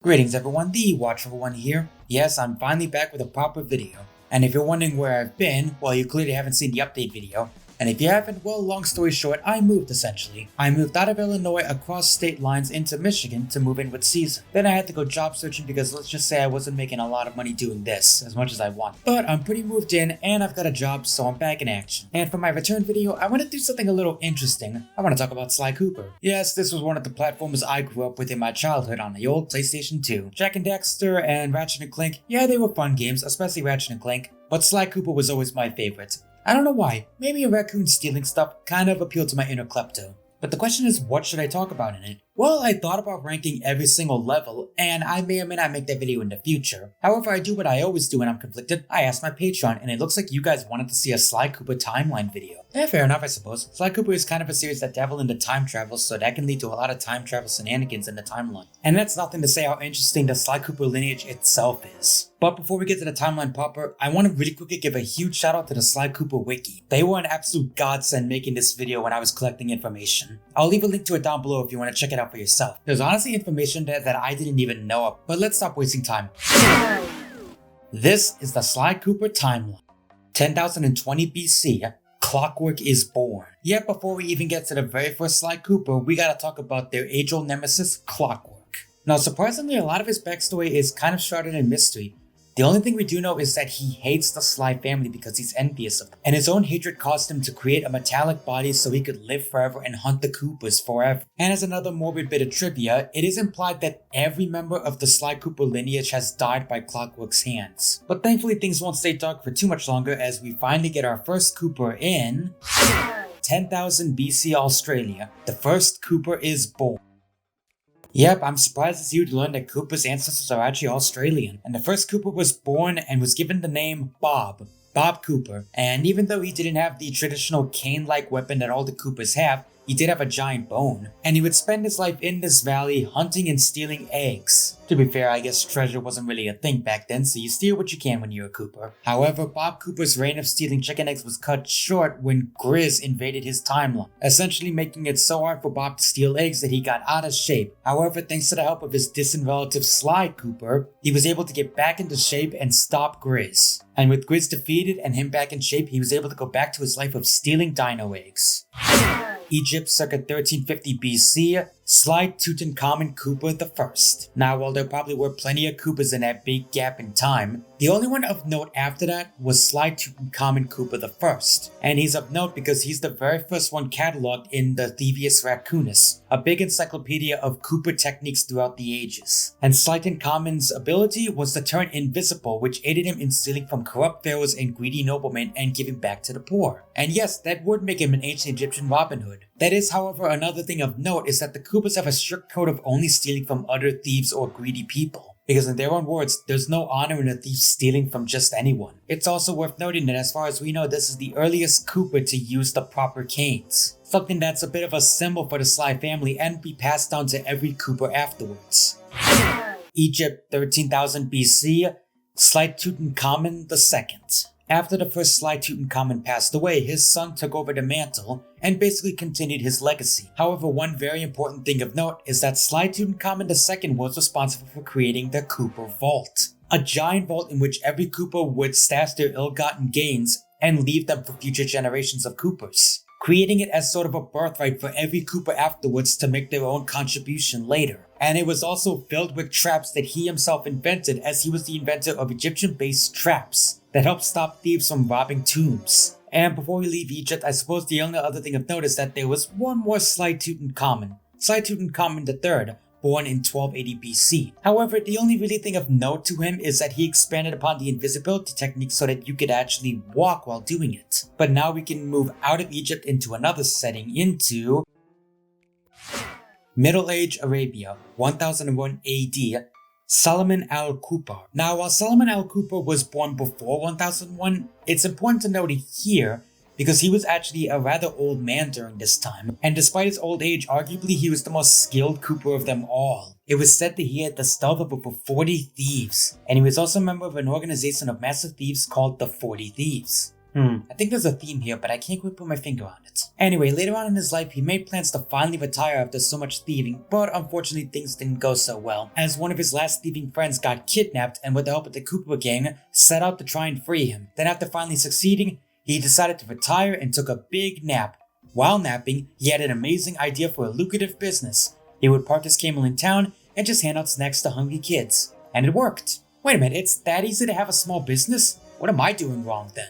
Greetings everyone, the Watchful One here. Yes, I'm finally back with a proper video. And if you're wondering where I've been, well, you clearly haven't seen the update video. And if you haven't, well, long story short, I moved essentially. I moved out of Illinois across state lines into Michigan to move in with season. Then I had to go job searching because let's just say I wasn't making a lot of money doing this as much as I want. But I'm pretty moved in and I've got a job, so I'm back in action. And for my return video, I want to do something a little interesting. I want to talk about Sly Cooper. Yes, this was one of the platforms I grew up with in my childhood on the old PlayStation 2. Jak and Daxter and Ratchet & Clank, yeah, they were fun games, especially Ratchet & Clank. But Sly Cooper was always my favorite. I don't know why, maybe a raccoon stealing stuff kind of appealed to my inner klepto. But the question is, what should I talk about in it? Well, I thought about ranking every single level, and I may or may not make that video in the future. However, I do what I always do when I'm conflicted. I asked my Patreon, and it looks like you guys wanted to see a Sly Cooper timeline video. Fair enough, I suppose. Sly Cooper is kind of a series that dabble into time travel, so that can lead to a lot of time travel shenanigans in the timeline. And that's nothing to say how interesting the Sly Cooper lineage itself is. But before we get to the timeline proper, I want to really quickly give a huge shout out to the Sly Cooper wiki. They were an absolute godsend making this video when I was collecting information. I'll leave a link to it down below if you want to check it out for yourself. There's honestly information there that I didn't even know of, but let's stop wasting time. This is the Sly Cooper timeline. 10,020 BC, Clockwork is born. Yet before we even get to the very first Sly Cooper, we gotta talk about their age-old nemesis, Clockwork. Now surprisingly, a lot of his backstory is kind of shrouded in mystery. The only thing we do know is that he hates the Sly family because he's envious of them, and his own hatred caused him to create a metallic body so he could live forever and hunt the Coopers forever. And as another morbid bit of trivia, it is implied that every member of the Sly Cooper lineage has died by Clockwork's hands. But thankfully things won't stay dark for too much longer as we finally get our first Cooper in 10,000 BC Australia. The first Cooper is born. Yep, I'm surprised as you to learn that Cooper's ancestors are actually Australian, and the first Cooper was born and was given the name Bob Cooper, and even though he didn't have the traditional cane-like weapon that all the Coopers have, he did have a giant bone, and he would spend his life in this valley hunting and stealing eggs. To be fair, I guess treasure wasn't really a thing back then, so you steal what you can when you're a Cooper. However, Bob Cooper's reign of stealing chicken eggs was cut short when Grizz invaded his timeline, essentially making it so hard for Bob to steal eggs that he got out of shape. However, thanks to the help of his distant relative Sly Cooper, he was able to get back into shape and stop Grizz. And with Grizz defeated and him back in shape, he was able to go back to his life of stealing dino eggs. Egypt circa 1350 BC, Sly Tutankhamun Cooper I. Now, while there probably were plenty of Coopers in that big gap in time, the only one of note after that was Sly Tutankhamun Cooper I. And he's of note because he's the very first one cataloged in the Thieves Raccoonus, a big encyclopedia of Cooper techniques throughout the ages. And Sly Tutankhamen's ability was to turn invisible, which aided him in stealing from corrupt pharaohs and greedy noblemen and giving back to the poor. And yes, that would make him an ancient Egyptian Robin Hood. That is, however, another thing of note is that the Coopers have a strict code of only stealing from other thieves or greedy people. Because in their own words, there's no honor in a thief stealing from just anyone. It's also worth noting that as far as we know, this is the earliest Cooper to use the proper canes. Something that's a bit of a symbol for the Sly family and be passed down to every Cooper afterwards. Egypt 13,000 BC, Sly Tutankhamun II. After the first Sly Tutankhamun passed away, his son took over the mantle and basically continued his legacy. However, one very important thing of note is that Sly Tutankhamun II was responsible for creating the Cooper Vault, a giant vault in which every Cooper would stash their ill-gotten gains and leave them for future generations of Coopers, creating it as sort of a birthright for every Cooper afterwards to make their own contribution later. And it was also filled with traps that he himself invented, as he was the inventor of Egyptian-based traps that helped stop thieves from robbing tombs. And before we leave Egypt, I suppose the only other thing of note is that there was one more Sly Tutankhamun, Sly Tutankhamun III, born in 1280 BC. However, the only really thing of note to him is that he expanded upon the invisibility technique so that you could actually walk while doing it. But now we can move out of Egypt into another setting, into Middle Age Arabia, 1001 AD, Solomon al-Cooper. Now, while Solomon al-Cooper was born before 1001, it's important to note here because he was actually a rather old man during this time, and despite his old age, arguably he was the most skilled Cooper of them all. It was said that he had the stealth of over 40 thieves, and he was also a member of an organization of massive thieves called the 40 Thieves. I think there's a theme here, but I can't quite put my finger on it. Anyway, later on in his life, he made plans to finally retire after so much thieving, but unfortunately things didn't go so well, as one of his last thieving friends got kidnapped and with the help of the Cooper gang, set out to try and free him. Then after finally succeeding, he decided to retire and took a big nap. While napping, he had an amazing idea for a lucrative business. He would park his camel in town and just hand out snacks to hungry kids. And it worked. Wait a minute, it's that easy to have a small business? What am I doing wrong then?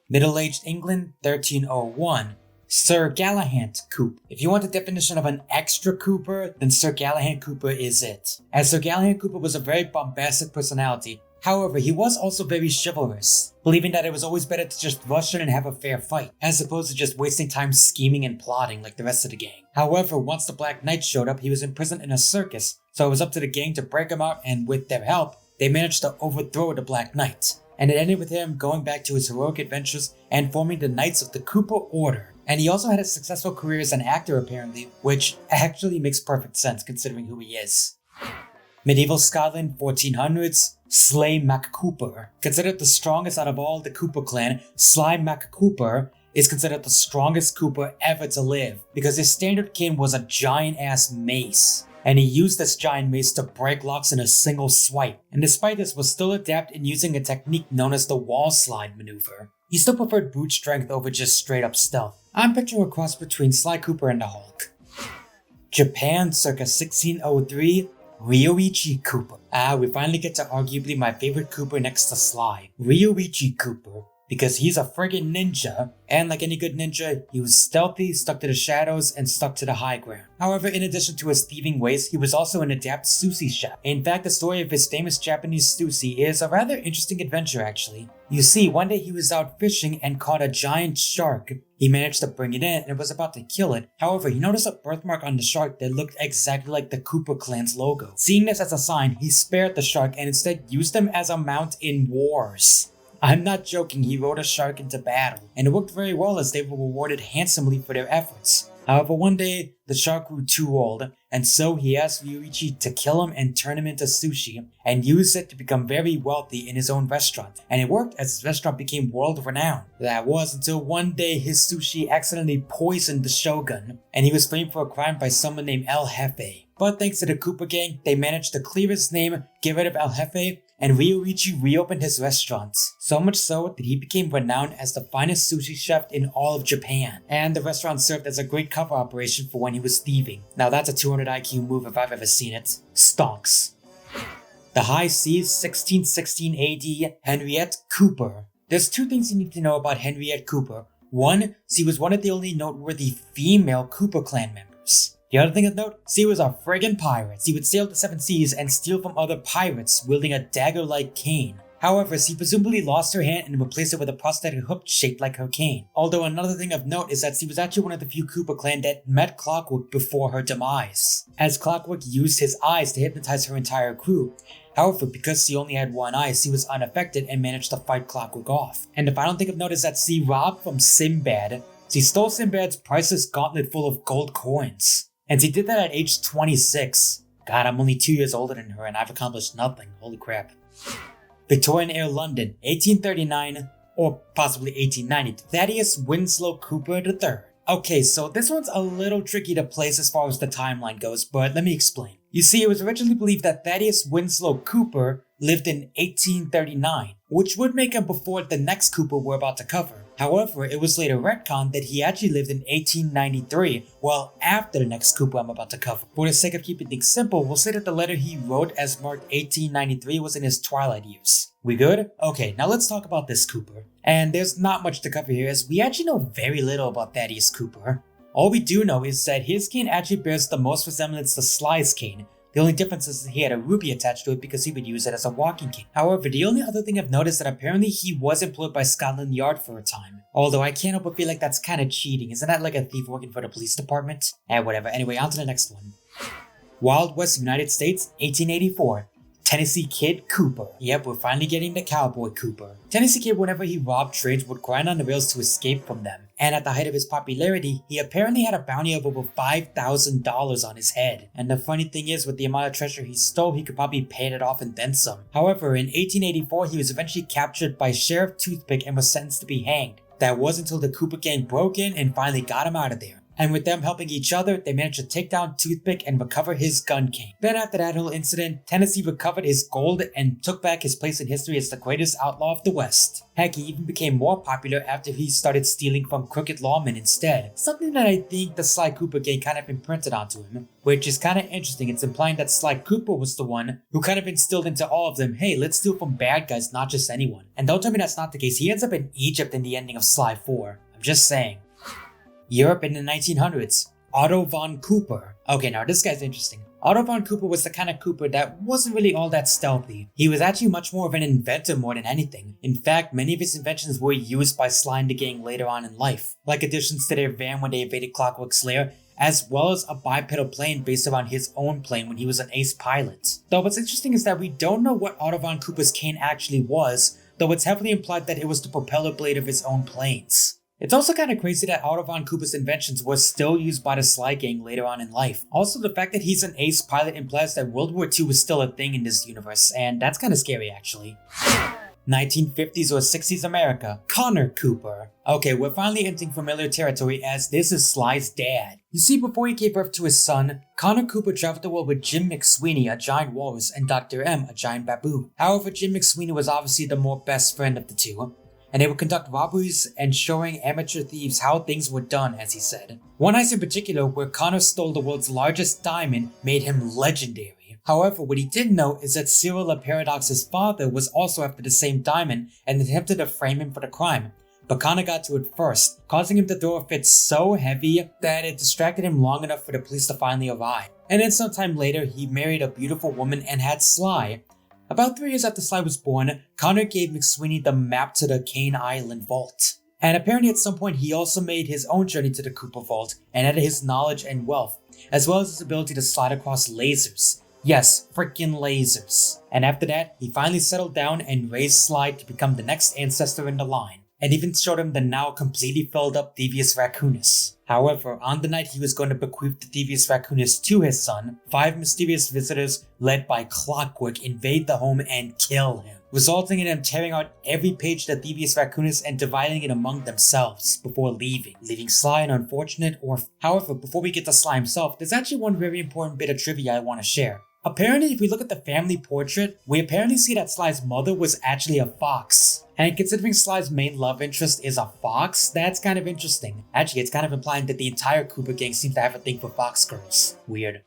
Middle-aged England, 1301. Sir Galahan Cooper. If you want the definition of an extra Cooper, then Sir Galahan Cooper is it. As Sir Galahan Cooper was a very bombastic personality, however, he was also very chivalrous, believing that it was always better to just rush in and have a fair fight, as opposed to just wasting time scheming and plotting like the rest of the gang. However, once the Black Knight showed up, he was imprisoned in a circus, so it was up to the gang to break him out, and with their help, they managed to overthrow the Black Knight. And it ended with him going back to his heroic adventures and forming the Knights of the Cooper Order. And he also had a successful career as an actor apparently, which actually makes perfect sense considering who he is. Medieval Scotland, 1400s, Sly mccooper. Considered the strongest out of all the Cooper clan, Sly mccooper is considered the strongest Cooper ever to live because his standard cane was a giant ass mace. And he used this giant mace to break locks in a single swipe, and despite this was still adept in using a technique known as the wall slide maneuver. He still preferred brute strength over just straight up stealth. I'm picturing a cross between Sly Cooper and the Hulk. Japan circa 1603, Ryuichi Cooper. We finally get to arguably my favorite Cooper next to Sly, Ryuichi Cooper. Because he's a friggin' ninja, and like any good ninja, he was stealthy, stuck to the shadows, and stuck to the high ground. However, in addition to his thieving ways, he was also an adept sushi chef. In fact, the story of his famous Japanese sushi is a rather interesting adventure actually. You see, one day he was out fishing and caught a giant shark. He managed to bring it in and was about to kill it. However, he noticed a birthmark on the shark that looked exactly like the Cooper clan's logo. Seeing this as a sign, he spared the shark and instead used him as a mount in wars. I'm not joking, he rode a shark into battle, and it worked very well as they were rewarded handsomely for their efforts. However, one day, the shark grew too old, and so he asked Ryuichi to kill him and turn him into sushi, and use it to become very wealthy in his own restaurant. And it worked as his restaurant became world renowned. That was until one day his sushi accidentally poisoned the shogun, and he was framed for a crime by someone named El Jefe. But thanks to the Cooper gang, they managed to clear his name, get rid of El Jefe, and Ryuichi reopened his restaurant. So much so that he became renowned as the finest sushi chef in all of Japan. And the restaurant served as a great cover operation for when he was thieving. Now that's a 200 IQ move if I've ever seen it. Stonks. The High Seas, 1616 AD, Henriette Cooper. There's two things you need to know about Henriette Cooper. One, she was one of the only noteworthy female Cooper clan members. The other thing of note, she was a friggin' pirate. She would sail the seven seas and steal from other pirates, wielding a dagger-like cane. However, she presumably lost her hand and replaced it with a prosthetic hook shaped like her cane. Although another thing of note is that she was actually one of the few Cooper clan that met Clockwork before her demise, as Clockwork used his eyes to hypnotize her entire crew. However, because she only had one eye, she was unaffected and managed to fight Clockwork off. And the final thing of note is that she robbed from Sinbad. She stole Sinbad's priceless gauntlet full of gold coins. And she did that at age 26. God, I'm only 2 years older than her and I've accomplished nothing. Holy crap. Victorian era London, 1839, or possibly 1890. Thaddeus Winslow Cooper III. Okay, so this one's a little tricky to place as far as the timeline goes, but let me explain. You see, it was originally believed that Thaddeus Winslow Cooper lived in 1839, which would make him before the next Cooper we're about to cover. However, it was later retconned that he actually lived in 1893, well after the next Cooper I'm about to cover. For the sake of keeping things simple, we'll say that the letter he wrote as marked 1893 was in his twilight years. We good? Okay, now let's talk about this Cooper. And there's not much to cover here as we actually know very little about Thaddeus Cooper. All we do know is that his cane actually bears the most resemblance to Sly's cane. The only difference is he had a ruby attached to it because he would use it as a walking cane. However, the only other thing I've noticed is that apparently he was employed by Scotland Yard for a time. Although I can't help but feel like that's kind of cheating. Isn't that like a thief working for the police department? Whatever. Anyway, on to the next one. Wild West United States, 1884. Tennessee Kid Cooper. Yep, we're finally getting the cowboy Cooper. Tennessee Kid, whenever he robbed trains, would grind on the rails to escape from them. And at the height of his popularity, he apparently had a bounty of over $5,000 on his head. And the funny thing is, with the amount of treasure he stole, he could probably pay it off and then some. However, in 1884, he was eventually captured by Sheriff Toothpick and was sentenced to be hanged. That was until the Cooper gang broke in and finally got him out of there. And with them helping each other, they managed to take down Toothpick and recover his gun cane. Then after that whole incident, Tennessee recovered his gold and took back his place in history as the greatest outlaw of the West. Heck, he even became more popular after he started stealing from crooked lawmen instead. Something that I think the Sly Cooper gang kind of imprinted onto him. Which is kind of interesting. It's implying that Sly Cooper was the one who kind of instilled into all of them, hey, let's steal from bad guys, not just anyone. And don't tell me that's not the case. He ends up in Egypt in the ending of Sly 4. I'm just saying. Europe in the 1900s. Otto von Cooper. Okay, now this guy's interesting. Otto von Cooper was the kind of Cooper that wasn't really all that stealthy. He was actually much more of an inventor more than anything. In fact, many of his inventions were used by Sly and the gang later on in life, like additions to their van when they invaded Clockwork's lair, as well as a bipedal plane based around his own plane when he was an ace pilot. Though what's interesting is that we don't know what Otto von Cooper's cane actually was, though it's heavily implied that it was the propeller blade of his own planes. It's also kind of crazy that Otto von Cooper's inventions were still used by the Sly gang later on in life. Also, the fact that he's an ace pilot implies that World War II was still a thing in this universe, and that's kind of scary actually. 1950s or 60s America, Connor Cooper. Okay, we're finally entering familiar territory as this is Sly's dad. You see, before he gave birth to his son, Connor Cooper traveled the world with Jim McSweeney, a giant walrus, and Dr. M, a giant baboon. However, Jim McSweeney was obviously the more best friend of the two, and they would conduct robberies and showing amateur thieves how things were done, as he said. One heist in particular, where Connor stole the world's largest diamond, made him legendary. However, what he didn't know is that Cyril Paradox's father was also after the same diamond and attempted to frame him for the crime. But Connor got to it first, causing him to throw a fit so heavy that it distracted him long enough for the police to finally arrive. And then sometime later, he married a beautiful woman and had Sly. About 3 years after Sly was born, Connor gave McSweeney the map to the Cane Island Vault. And apparently at some point he also made his own journey to the Cooper Vault and added his knowledge and wealth, as well as his ability to slide across lasers. Yes, freaking lasers. And after that, he finally settled down and raised Sly to become the next ancestor in the line, and even showed him the now completely filled up Thievius Raccoonus. However, on the night he was going to bequeath the Thievius Raccoonus to his son, 5 mysterious visitors led by Clockwork invade the home and kill him, resulting in them tearing out every page of the Thievius Raccoonus and dividing it among themselves before leaving Sly an unfortunate orphan. However, before we get to Sly himself, there's actually one very important bit of trivia I want to share. Apparently, if we look at the family portrait, we apparently see that Sly's mother was actually a fox. And considering Sly's main love interest is a fox, that's kind of interesting. Actually, it's kind of implying that the entire Cooper gang seems to have a thing for fox girls. Weird.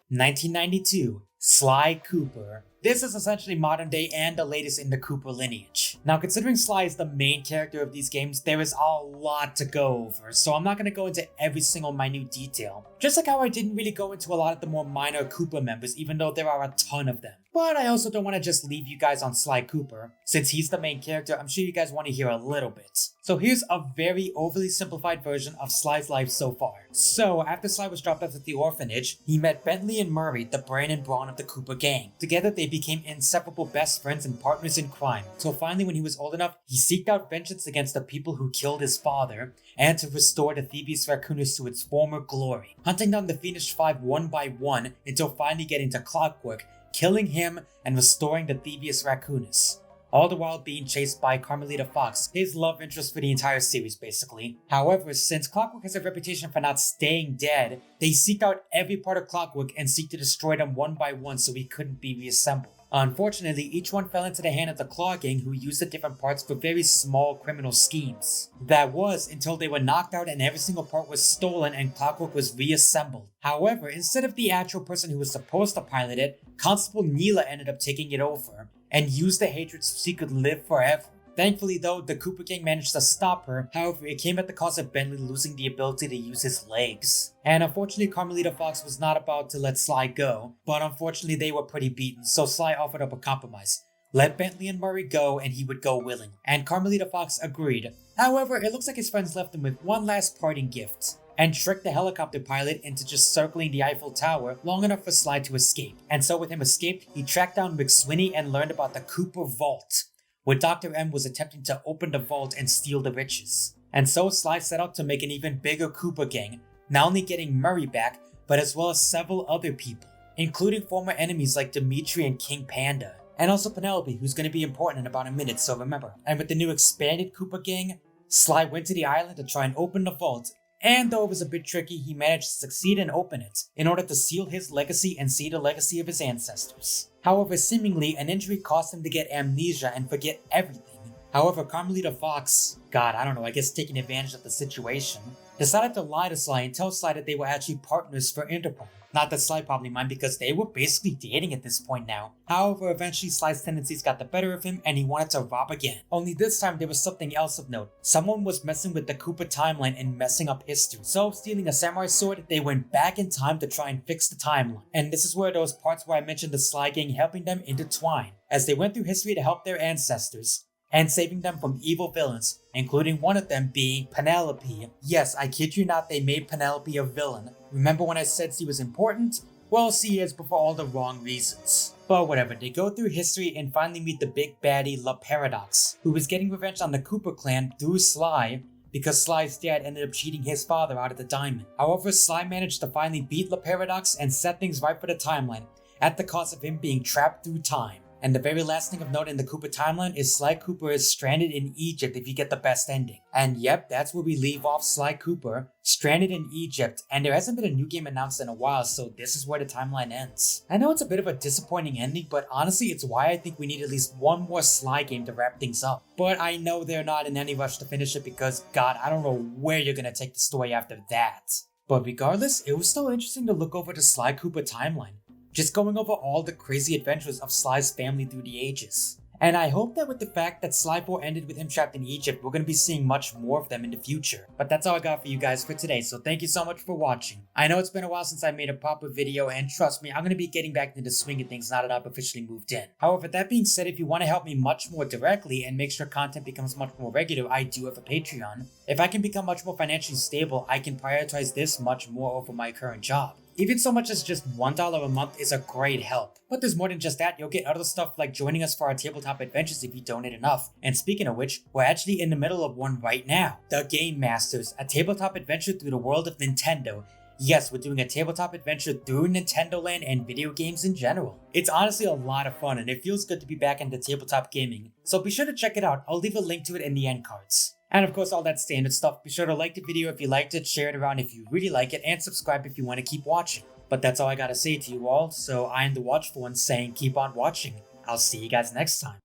1992, Sly Cooper. This is essentially modern day and the latest in the Cooper lineage. Now, considering Sly is the main character of these games, there is a lot to go over, so I'm not going to go into every single minute detail. Just like how I didn't really go into a lot of the more minor Cooper members, even though there are a ton of them. But I also don't want to just leave you guys on Sly Cooper. Since he's the main character, I'm sure you guys want to hear a little bit. So here's a very overly simplified version of Sly's life so far. So after Sly was dropped off at the orphanage, he met Bentley and Murray, the brain and brawn of the Cooper gang. Together they became inseparable best friends and partners in crime. So finally, when he was old enough, he sought out vengeance against the people who killed his father, and to restore the Thievius Raccoonus to its former glory, hunting down the Fiendish Five one by one until finally getting to Clockwork, killing him and restoring the Thievius Raccoonus, all the while being chased by Carmelita Fox, his love interest for the entire series basically. However, since Clockwork has a reputation for not staying dead, they seek out every part of Clockwork and seek to destroy them one by one so he couldn't be reassembled. Unfortunately, each one fell into the hand of the Claw Gang, who used the different parts for very small criminal schemes. That was until they were knocked out and every single part was stolen and Clockwork was reassembled. However, instead of the actual person who was supposed to pilot it, Constable Neela ended up taking it over and used the hatred so she could live forever. Thankfully though, the Cooper gang managed to stop her. However, it came at the cost of Bentley losing the ability to use his legs. And unfortunately, Carmelita Fox was not about to let Sly go, but unfortunately they were pretty beaten, so Sly offered up a compromise. Let Bentley and Murray go and he would go willing, and Carmelita Fox agreed. However, it looks like his friends left him with one last parting gift, and tricked the helicopter pilot into just circling the Eiffel Tower long enough for Sly to escape. And so with him escaped, he tracked down McSweeney and learned about the Cooper Vault, where Dr. M was attempting to open the vault and steal the riches. And so Sly set out to make an even bigger Koopa gang, not only getting Murray back, but as well as several other people, including former enemies like Dimitri and King Panda, and also Penelope, who's going to be important in about a minute, so remember. And with the new expanded Koopa gang, Sly went to the island to try and open the vault, and though it was a bit tricky, he managed to succeed and open it, in order to seal his legacy and see the legacy of his ancestors. However, seemingly, an injury caused him to get amnesia and forget everything. However, Carmelita Fox, I guess taking advantage of the situation, decided to lie to Sly and tell Sly that they were actually partners for Interpol. Not that Sly probably mind, because they were basically dating at this point now. However, eventually Sly's tendencies got the better of him and he wanted to rob again. Only this time there was something else of note. Someone was messing with the Koopa timeline and messing up history. So, stealing a samurai sword, they went back in time to try and fix the timeline. And this is where those parts where I mentioned the Sly gang helping them intertwine, as they went through history to help their ancestors, and saving them from evil villains, including one of them being Penelope. Yes, I kid you not, they made Penelope a villain. Remember when I said she was important? Well, she is, but for all the wrong reasons. But whatever, they go through history and finally meet the big baddie La Paradox, who was getting revenge on the Koopa clan through Sly, because Sly's dad ended up cheating his father out of the diamond. However, Sly managed to finally beat La Paradox and set things right for the timeline, at the cost of him being trapped through time. And the very last thing of note in the Koopa timeline is Sly Cooper is stranded in Egypt if you get the best ending. And yep, that's where we leave off Sly Cooper, stranded in Egypt, and there hasn't been a new game announced in a while, so this is where the timeline ends. I know it's a bit of a disappointing ending, but honestly it's why I think we need at least one more Sly game to wrap things up. But I know they're not in any rush to finish it because, God, I don't know where you're gonna take the story after that. But regardless, it was still interesting to look over the Sly Cooper timeline, just going over all the crazy adventures of Sly's family through the ages. And I hope that with the fact that Sly 4 ended with him trapped in Egypt, we're going to be seeing much more of them in the future. But that's all I got for you guys for today, so thank you so much for watching. I know it's been a while since I made a proper video, and trust me, I'm going to be getting back into the swing of things now that I've officially moved in. However, that being said, if you want to help me much more directly and make sure content becomes much more regular, I do have a Patreon. If I can become much more financially stable, I can prioritize this much more over my current job. Even so much as just $1 a month is a great help. But there's more than just that, you'll get other stuff like joining us for our tabletop adventures if you donate enough. And speaking of which, we're actually in the middle of one right now. The Game Masters, a tabletop adventure through the world of Nintendo. Yes, we're doing a tabletop adventure through Nintendo Land and video games in general. It's honestly a lot of fun and it feels good to be back into tabletop gaming. So be sure to check it out, I'll leave a link to it in the end cards. And of course all that standard stuff, be sure to like the video if you liked it, share it around if you really like it, and subscribe if you want to keep watching. But that's all I gotta say to you all, so I'm the Watchful One saying keep on watching. I'll see you guys next time.